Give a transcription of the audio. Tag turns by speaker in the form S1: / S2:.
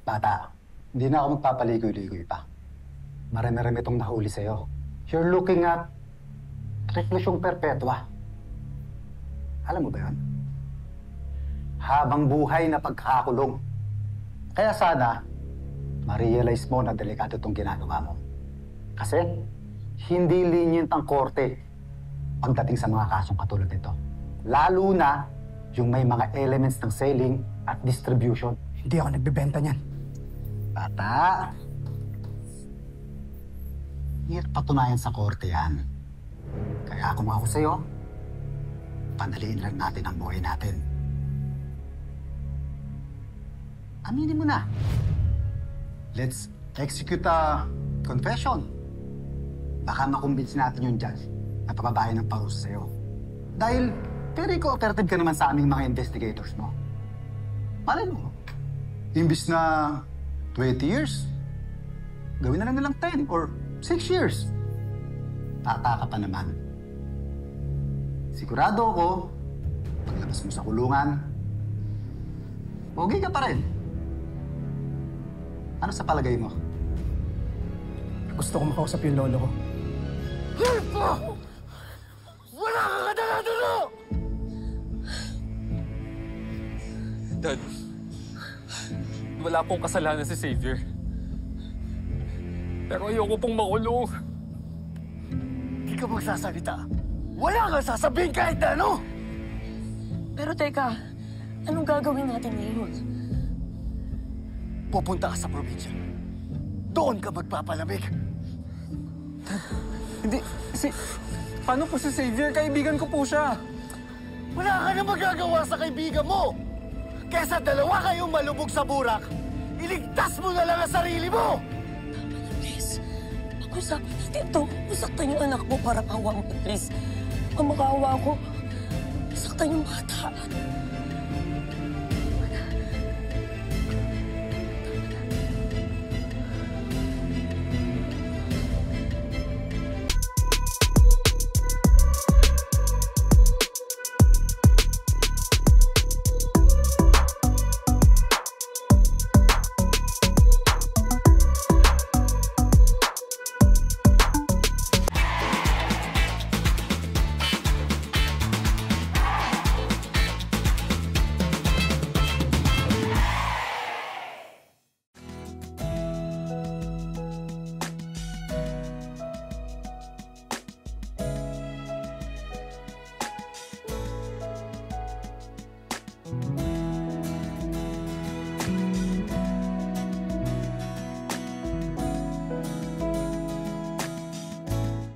S1: Bata, hindi na ako magpapaligoy-ligoy pa. Marami-rami itong nahuli sa'yo. You're looking at reklusyong perpetua. Alam mo ba yun? Habang buhay na pagkakakulong. Kaya sana, ma-realize mo na delikado itong ginagawa mo. Kasi, hindi lenient ang korte pagdating sa mga kasong katulad nito. Lalo na yung may mga elements ng selling at distribution.
S2: Hindi ako nagbebenta niyan.
S1: Bata, hirap patunayan sa korte yan. Kaya kung ako sa'yo, padaliin lang natin ang buhay natin. Aminin mo na. Let's execute a confession. Baka makumbinsi natin yung judge na papabayan ng parusa sa'yo. Dahil very cooperative ka naman sa aming mga investigators mo. Malay mo, imbis na 20 years, gawin na lang nilang 10 or 6 years. Tataka pa naman. Sigurado ako, paglabas mo sa kulungan, pogi ka pa rin. Ano sa palagay mo?
S2: Gusto ko makausap yung lolo ko.
S3: Wala kang kadala-dalo!
S4: Dad, wala pong kasalanan si Xavier. Pero ayoko pong makulong.
S3: Di ka magsasalita. Wala kang sasabihin kahit ano!
S5: Pero teka, anong gagawin natin ngayon?
S3: Pupunta ka sa probinsya. Doon ka magpapalamig.
S4: Hindi, paano po si Xavier? Kaibigan ko po siya.
S3: Wala ka na magagawa sa kaibigan mo! Kesa dalawa kayong malubog sa burak, iligtas mo na lang ang sarili mo!
S5: Please, pag-usapan natin ito. Masaktan yung anak mo para kawa mo, please. Ang makawa ko, masaktan yung bata.